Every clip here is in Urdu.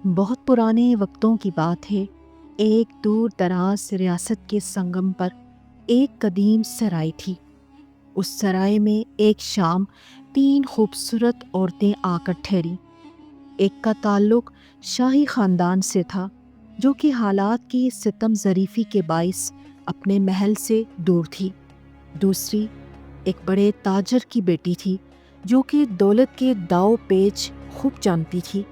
بہت پرانے وقتوں کی بات ہے۔ ایک دور دراز ریاست کے سنگم پر ایک قدیم سرائے تھی۔ اس سرائے میں ایک شام 3 خوبصورت عورتیں آ کر ٹھہریں۔ ایک کا تعلق شاہی خاندان سے تھا، جو کہ حالات کی ستم ظریفی کے باعث اپنے محل سے دور تھی۔ دوسری ایک بڑے تاجر کی بیٹی تھی، جو کہ دولت کے داؤ پیچ خوب جانتی تھی۔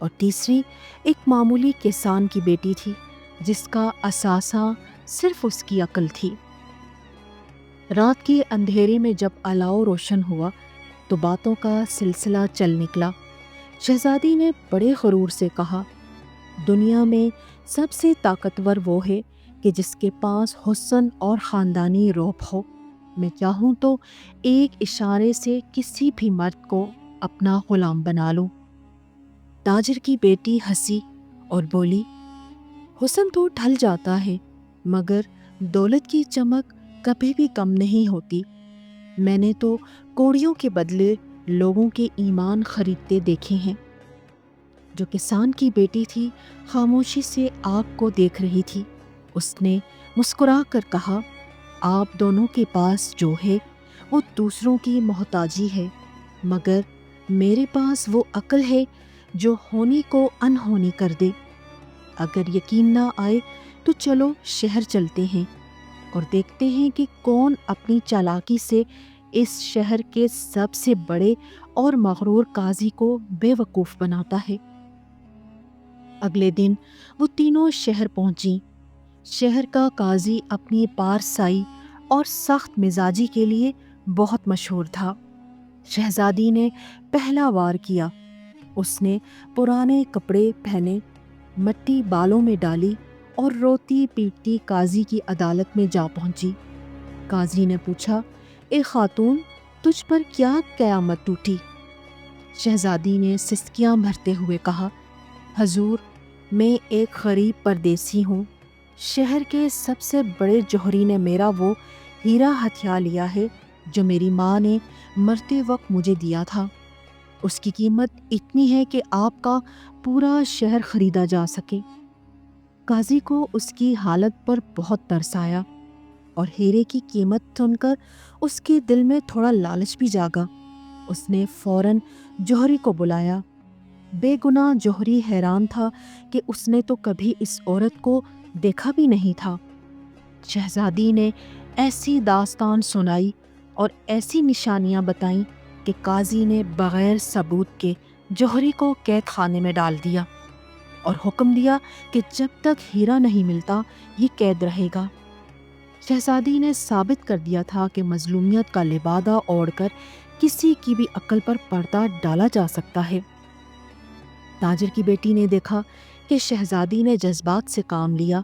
اور تیسری ایک معمولی کسان کی بیٹی تھی، جس کا اثاثہ صرف اس کی عقل تھی۔ رات کے اندھیرے میں جب الاؤ روشن ہوا تو باتوں کا سلسلہ چل نکلا۔ شہزادی نے بڑے غرور سے کہا، دنیا میں سب سے طاقتور وہ ہے کہ جس کے پاس حسن اور خاندانی رعب ہو۔ میں چاہوں تو ایک اشارے سے کسی بھی مرد کو اپنا غلام بنا لوں۔ تاجر کی بیٹی ہنسی اور بولی، حسن تو ڈھل جاتا ہے، مگر دولت کی چمک کبھی بھی کم نہیں ہوتی۔ میں نے تو کوڑیوں کے بدلے لوگوں کے ایمان خریدتے دیکھے ہیں۔ جو کسان کی بیٹی تھی خاموشی سے آگ کو دیکھ رہی تھی۔ اس نے مسکرا کر کہا، آپ دونوں کے پاس جو ہے وہ دوسروں کی محتاجی ہے، مگر میرے پاس وہ عقل ہے جو ہونی کو انہونی کر دے۔ اگر یقین نہ آئے تو چلو شہر چلتے ہیں اور دیکھتے ہیں کہ کون اپنی چالاکی سے اس شہر کے سب سے بڑے اور مغرور قاضی کو بے وقوف بناتا ہے۔ اگلے دن وہ تینوں شہر پہنچیں۔ شہر کا قاضی اپنی پارسائی اور سخت مزاجی کے لیے بہت مشہور تھا۔ شہزادی نے پہلا وار کیا۔ اس نے پرانے کپڑے پہنے، مٹی بالوں میں ڈالی اور روتی پیٹتی قاضی کی عدالت میں جا پہنچی۔ قاضی نے پوچھا، اے خاتون، تجھ پر کیا قیامت ٹوٹی؟ شہزادی نے سسکیاں بھرتے ہوئے کہا، حضور، میں ایک غریب پردیسی ہوں۔ شہر کے سب سے بڑے جوہری نے میرا وہ ہیرا ہتھیا لیا ہے جو میری ماں نے مرتے وقت مجھے دیا تھا۔ اس کی قیمت اتنی ہے کہ آپ کا پورا شہر خریدا جا سکے۔ قاضی کو اس کی حالت پر بہت ترس آیا اور ہیرے کی قیمت سن کر اس کے دل میں تھوڑا لالچ بھی جاگا۔ اس نے فوراً جوہری کو بلایا۔ بے گناہ جوہری حیران تھا کہ اس نے تو کبھی اس عورت کو دیکھا بھی نہیں تھا۔ شہزادی نے ایسی داستان سنائی اور ایسی نشانیاں بتائیں کہ قاضی نے بغیر ثبوت کے جوہری کو قید خانے میں ڈال دیا اور حکم دیا کہ جب تک ہیرا نہیں ملتا یہ قید رہے گا۔ شہزادی نے ثابت کر دیا تھا کہ مظلومیت کا لبادہ اوڑھ کر کسی کی بھی عقل پر پردہ ڈالا جا سکتا ہے۔ تاجر کی بیٹی نے دیکھا کہ شہزادی نے جذبات سے کام لیا،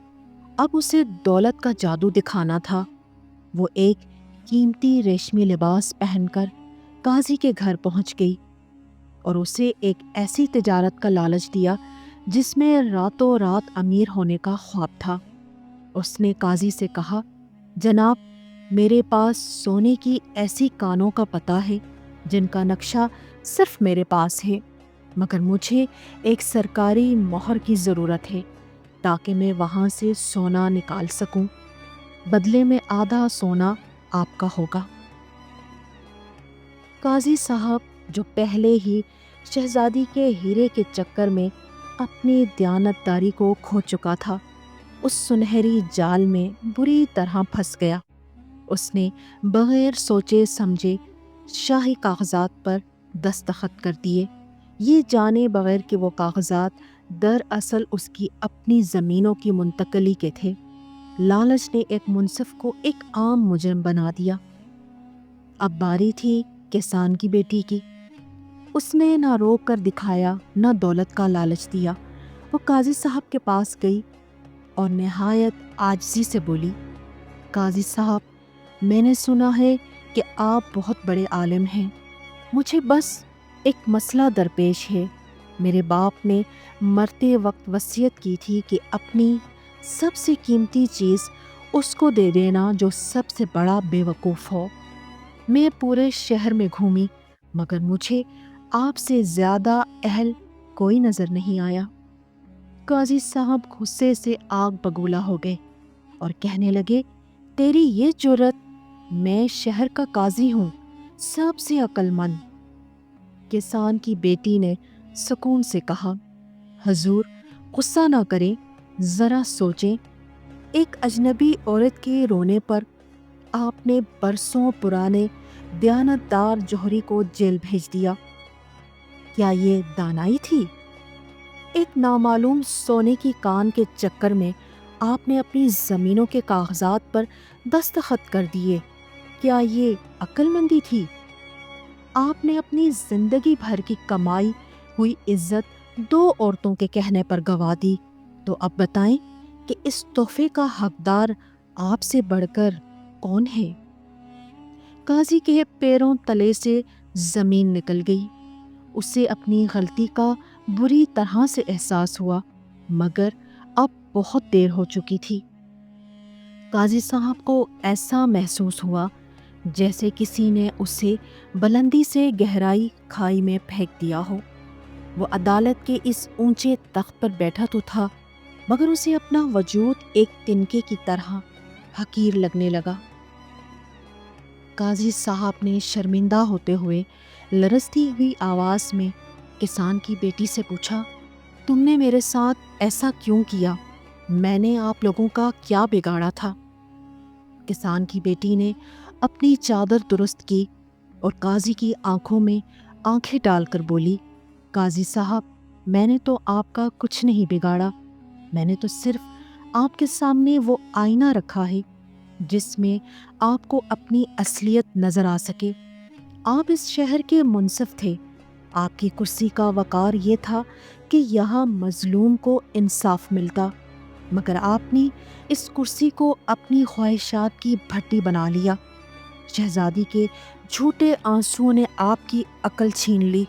اب اسے دولت کا جادو دکھانا تھا۔ وہ ایک قیمتی ریشمی لباس پہن کر قاضی کے گھر پہنچ گئی اور اسے ایک ایسی تجارت کا لالچ دیا جس میں راتوں رات امیر ہونے کا خواب تھا۔ اس نے قاضی سے کہا، جناب، میرے پاس سونے کی ایسی کانوں کا پتہ ہے جن کا نقشہ صرف میرے پاس ہے، مگر مجھے ایک سرکاری مہر کی ضرورت ہے تاکہ میں وہاں سے سونا نکال سکوں۔ بدلے میں آدھا سونا آپ کا ہوگا۔ قاضی صاحب، جو پہلے ہی شہزادی کے ہیرے کے چکر میں اپنی دیانتداری کو کھو چکا تھا، اس سنہری جال میں بری طرح پھنس گیا۔ اس نے بغیر سوچے سمجھے شاہی کاغذات پر دستخط کر دیے، یہ جانے بغیر کہ وہ کاغذات دراصل اس کی اپنی زمینوں کی منتقلی کے تھے۔ لالچ نے ایک منصف کو ایک عام مجرم بنا دیا۔ اب باری تھی کسان کی بیٹی کی۔ اس نے نہ روک کر دکھایا نہ دولت کا لالچ دیا۔ وہ قاضی صاحب کے پاس گئی اور نہایت عاجزی سے بولی، قاضی صاحب، میں نے سنا ہے کہ آپ بہت بڑے عالم ہیں، مجھے بس ایک مسئلہ درپیش ہے۔ میرے باپ نے مرتے وقت وصیت کی تھی کہ اپنی سب سے قیمتی چیز اس کو دے دینا جو سب سے بڑا بے وقوف ہو۔ میں پورے شہر میں گھومی مگر مجھے آپ سے زیادہ اہل کوئی نظر نہیں آیا۔ قاضی صاحب غصے سے آگ بگولا ہو گئے اور کہنے لگے، تیری یہ جرت! میں شہر کا قاضی ہوں، سب سے عقل مند۔ کسان کی بیٹی نے سکون سے کہا، حضور غصہ نہ کریں، ذرا سوچیں، ایک اجنبی عورت کے رونے پر آپ نے برسوں پرانے دیانتدار جوہری کو جیل بھیج دیا۔ کیا یہ دانائی تھی؟ ایک نامعلوم سونے کی کان کے چکر میں آپ نے اپنی زمینوں کے کاغذات پر دستخط کر دیے۔ کیا یہ عقل مندی تھی؟ آپ نے اپنی زندگی بھر کی کمائی ہوئی عزت 2 عورتوں کے کہنے پر گنوا دی، تو اب بتائیں کہ اس تحفے کا حقدار آپ سے بڑھ کر کون ہے؟ قاضی کے پیروں تلے سے زمین نکل گئی۔ اسے اپنی غلطی کا بری طرح سے احساس ہوا، مگر اب بہت دیر ہو چکی تھی۔ قاضی صاحب کو ایسا محسوس ہوا جیسے کسی نے اسے بلندی سے گہرائی کھائی میں پھینک دیا ہو۔ وہ عدالت کے اس اونچے تخت پر بیٹھا تو تھا، مگر اسے اپنا وجود ایک تنکے کی طرح حقیر لگنے لگا۔ قاضی صاحب نے شرمندہ ہوتے ہوئے لرزتی ہوئی آواز میں کسان کی بیٹی سے پوچھا، تم نے میرے ساتھ ایسا کیوں کیا؟ میں نے آپ لوگوں کا کیا بگاڑا تھا؟ کسان کی بیٹی نے اپنی چادر درست کی اور قاضی کی آنکھوں میں آنکھیں ڈال کر بولی، قاضی صاحب، میں نے تو آپ کا کچھ نہیں بگاڑا، میں نے تو صرف آپ کے سامنے وہ آئینہ رکھا ہے جس میں آپ کو اپنی اصلیت نظر آ سکے۔ آپ اس شہر کے منصف تھے، آپ کی کرسی کا وقار یہ تھا کہ یہاں مظلوم کو انصاف ملتا، مگر آپ نے اس کرسی کو اپنی خواہشات کی بھٹی بنا لیا۔ شہزادی کے جھوٹے آنسوؤں نے آپ کی عقل چھین لی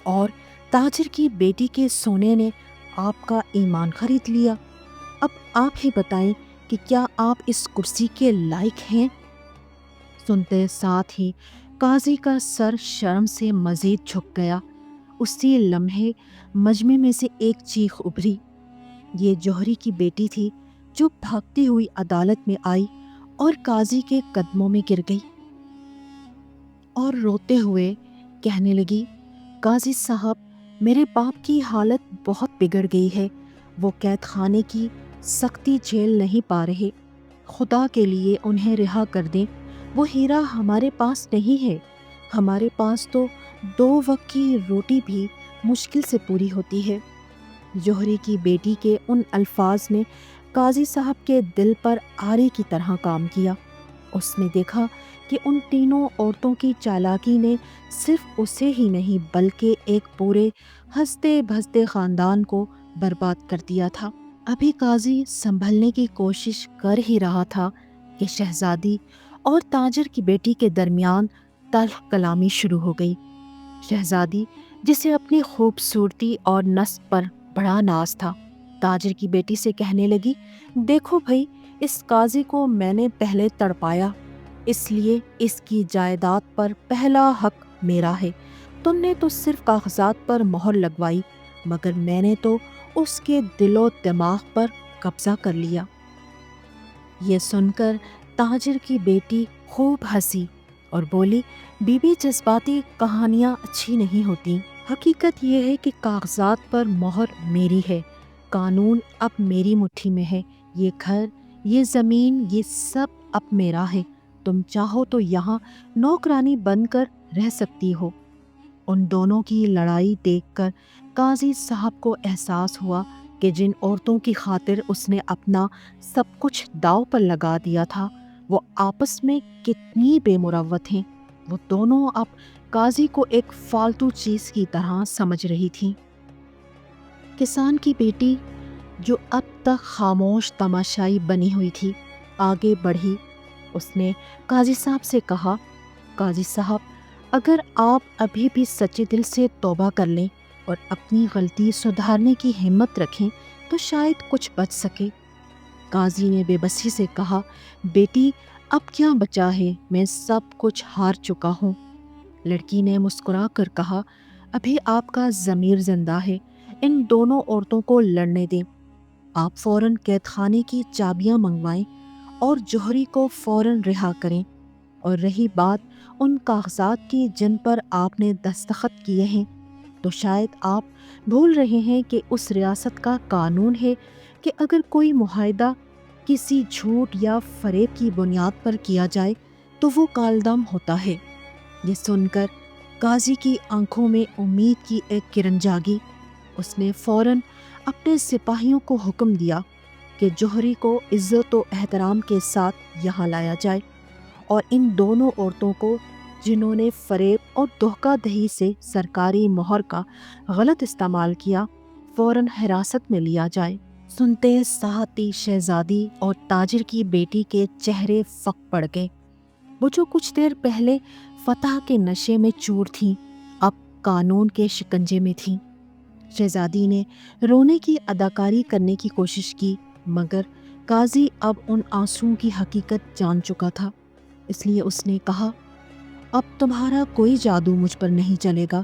اور تاجر کی بیٹی کے سونے نے آپ کا ایمان خرید لیا۔ اب آپ ہی بتائیں کہ کیا آپ اس کرسی کے لائق ہیں؟ سنتے ساتھ ہی قاضی کا سر شرم سے مزید جھک گیا۔ اسی لمحے مجمع میں سے ایک چیخ ابھری۔ یہ جوہری کی بیٹی تھی جو بھاگتی ہوئی عدالت میں آئی اور قاضی کے قدموں میں گر گئی اور روتے ہوئے کہنے لگی، قاضی صاحب، میرے باپ کی حالت بہت بگڑ گئی ہے، وہ قید خانے کی سختی جھیل نہیں پا رہے، خدا کے لیے انہیں رہا کر دیں۔ وہ ہیرا ہمارے پاس نہیں ہے، ہمارے پاس تو 2 وقت کی روٹی بھی مشکل سے پوری ہوتی ہے۔ جوہری کی بیٹی کے ان الفاظ نے قاضی صاحب کے دل پر آرے کی طرح کام کیا۔ اس نے دیکھا کہ ان تینوں عورتوں کی چالاکی نے صرف اسے ہی نہیں بلکہ ایک پورے ہنستے بھستے خاندان کو برباد کر دیا تھا۔ ابھی قاضی سنبھلنے کی کوشش کر ہی رہا تھا کہ شہزادی اور تاجر کی بیٹی کے درمیان تلخ کلامی شروع ہو گئی۔ شہزادی، جسے اپنی خوبصورتی اور نسب پر بڑا ناز تھا، تاجر کی بیٹی سے کہنے لگی، دیکھو بھائی، اس قاضی کو میں نے پہلے تڑپایا، اس لیے اس کی جائیداد پر پہلا حق میرا ہے۔ تم نے تو صرف کاغذات پر مہر لگوائی، مگر میں نے تو اس کے دل و دماغ پر قبضہ کر لیا۔ یہ سن کر تاجر کی بیٹی خوب ہنسی اور بولی، بی بی، جذباتی کہانیاں اچھی نہیں ہوتی۔ حقیقت یہ ہے کہ کاغذات پر مہر میری ہے، قانون اب میری مٹھی میں ہے، یہ گھر، یہ زمین، یہ سب اب میرا ہے۔ تم چاہو تو یہاں نوکرانی بن کر رہ سکتی ہو۔ ان دونوں کی لڑائی دیکھ کر قاضی صاحب کو احساس ہوا کہ جن عورتوں کی خاطر اس نے اپنا سب کچھ داؤ پر لگا دیا تھا، وہ آپس میں کتنی بے مروت ہیں۔ وہ دونوں اب قاضی کو ایک فالتو چیز کی طرح سمجھ رہی تھیں۔ کسان کی بیٹی، جو اب تک خاموش تماشائی بنی ہوئی تھی، آگے بڑھی۔ اس نے قاضی صاحب سے کہا، قاضی صاحب، اگر آپ ابھی بھی سچے دل سے توبہ کر لیں اور اپنی غلطی سدھارنے کی ہمت رکھیں تو شاید کچھ بچ سکے۔ قاضی نے بے بسی سے کہا، بیٹی، اب کیا بچا ہے، میں سب کچھ ہار چکا ہوں۔ لڑکی نے مسکرا کر کہا، ابھی آپ کا ضمیر زندہ ہے، ان دونوں عورتوں کو لڑنے دیں۔ آپ فوراً قید خانے کی چابیاں منگوائیں اور جوہری کو فوراً رہا کریں۔ اور رہی بات ان کاغذات کی جن پر آپ نے دستخط کیے ہیں، تو شاید آپ بھول رہے ہیں کہ اس ریاست کا قانون ہے کہ اگر کوئی معاہدہ کسی جھوٹ یا فریب کی بنیاد پر کیا جائے تو وہ کالعدم ہوتا ہے۔ یہ سن کر قاضی کی آنکھوں میں امید کی ایک کرن جاگی۔ اس نے فوراً اپنے سپاہیوں کو حکم دیا کہ جوہری کو عزت و احترام کے ساتھ یہاں لایا جائے اور ان دونوں عورتوں کو، جنہوں نے فریب اور دھوکہ دہی سے سرکاری مہر کا غلط استعمال کیا، فوراً حراست میں لیا جائے۔ سنتے ساتھ ہی شہزادی اور تاجر کی بیٹی کے چہرے فک پڑ گئے۔ وہ جو کچھ دیر پہلے فتح کے نشے میں چور تھیں، اب قانون کے شکنجے میں تھیں۔ شہزادی نے رونے کی اداکاری کرنے کی کوشش کی، مگر قاضی اب ان آنسوؤں کی حقیقت جان چکا تھا۔ اس لیے اس نے کہا، اب تمہارا کوئی جادو مجھ پر نہیں چلے گا۔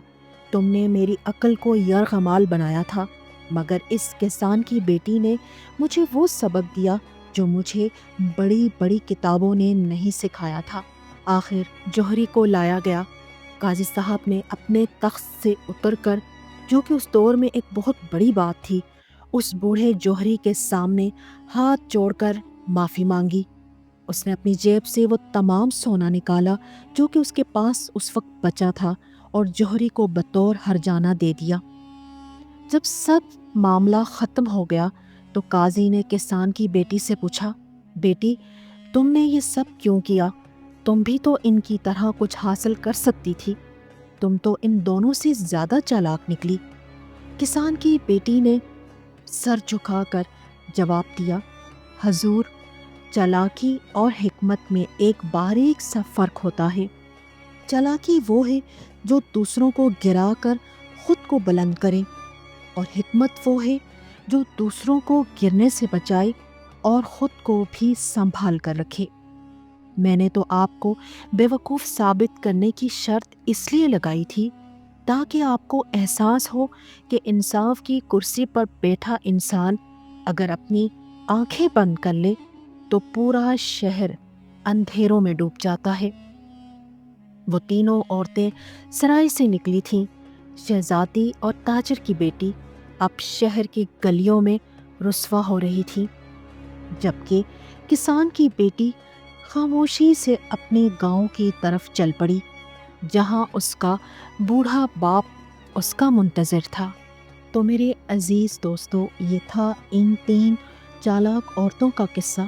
تم نے میری عقل کو یرغمال بنایا تھا، مگر اس کسان کی بیٹی نے مجھے وہ سبق دیا جو مجھے بڑی بڑی کتابوں نے نہیں سکھایا تھا۔ آخر جوہری کو لایا گیا۔ قاضی صاحب نے اپنے تخت سے اتر کر، جو کہ اس دور میں ایک بہت بڑی بات تھی، اس بوڑھے جوہری کے سامنے ہاتھ جوڑ کر معافی مانگی۔ اس نے اپنی جیب سے وہ تمام سونا نکالا جو کہ اس کے پاس اس وقت بچا تھا اور جوہری کو بطور ہرجانہ دے دیا۔ جب سب معاملہ ختم ہو گیا تو قاضی نے کسان کی بیٹی سے پوچھا، بیٹی، تم نے یہ سب کیوں کیا؟ تم بھی تو ان کی طرح کچھ حاصل کر سکتی تھی۔ تم تو ان دونوں سے زیادہ چالاک نکلی۔ کسان کی بیٹی نے سر جھکا کر جواب دیا، حضور، چالاکی اور حکمت میں ایک باریک سا فرق ہوتا ہے۔ چالاکی وہ ہے جو دوسروں کو گرا کر خود کو بلند کرے، اور حکمت وہ ہے جو دوسروں کو گرنے سے بچائے اور خود کو بھی سنبھال کر رکھے۔ میں نے تو آپ کو بیوقوف ثابت کرنے کی شرط اس لیے لگائی تھی تاکہ آپ کو احساس ہو کہ انصاف کی کرسی پر بیٹھا انسان اگر اپنی آنکھیں بند کر لے تو پورا شہر اندھیروں میں ڈوب جاتا ہے۔ وہ تینوں عورتیں سرائے سے نکلی تھیں۔ شہزادی اور تاجر کی بیٹی اب شہر کی گلیوں میں رسوا ہو رہی تھی، جبکہ کسان کی بیٹی خاموشی سے اپنے گاؤں کی طرف چل پڑی، جہاں اس کا بوڑھا باپ اس کا منتظر تھا۔ تو میرے عزیز دوستو، یہ تھا ان تین چالاک عورتوں کا قصہ۔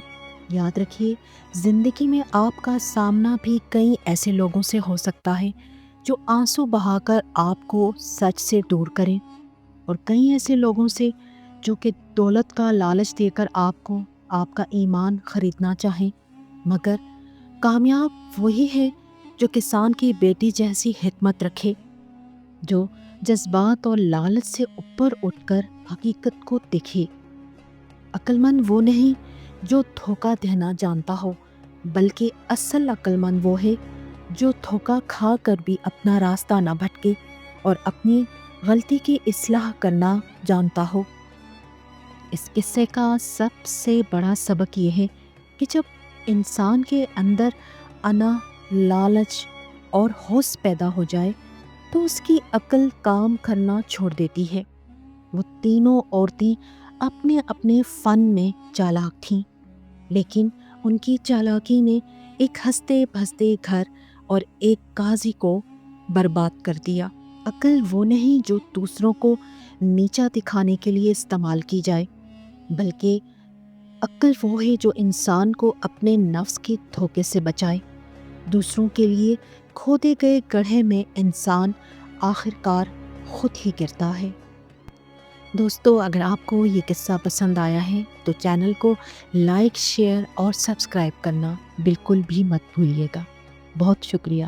یاد رکھیے، زندگی میں آپ کا سامنا بھی کئی ایسے لوگوں سے ہو سکتا ہے جو آنسو بہا کر آپ کو سچ سے دور کریں، اور کئی ایسے لوگوں سے جو کہ دولت کا لالچ دے کر آپ کو آپ کا ایمان خریدنا چاہیں۔ مگر کامیاب وہی ہے جو کسان کی بیٹی جیسی حکمت رکھے، جو جذبات اور لالچ سے اوپر اٹھ کر حقیقت کو دیکھے۔ عقل مند وہ نہیں جو دھوکہ دینا جانتا ہو، بلکہ اصل عقل مند وہ ہے جو دھوکہ کھا کر بھی اپنا راستہ نہ بھٹکے اور اپنی غلطی کی اصلاح کرنا جانتا ہو۔ اس قصے کا سب سے بڑا سبق یہ ہے کہ جب انسان کے اندر انا، لالچ اور حوث پیدا ہو جائے تو اس کی عقل کام کرنا چھوڑ دیتی ہے۔ وہ تینوں عورتیں اپنے اپنے فن میں چالاک تھیں، لیکن ان کی چالاکی نے ایک ہنستے بھستے گھر اور ایک قاضی کو برباد کر دیا۔ عقل وہ نہیں جو دوسروں کو نیچا دکھانے کے لیے استعمال کی جائے، بلکہ عقل وہ ہے جو انسان کو اپنے نفس کے دھوکے سے بچائے۔ دوسروں کے لیے کھودے گئے گڑھے میں انسان آخرکار خود ہی گرتا ہے۔ دوستو، اگر آپ کو یہ قصہ پسند آیا ہے تو چینل کو لائک، شیئر اور سبسکرائب کرنا بالکل بھی مت بھولیے گا۔ بہت شکریہ۔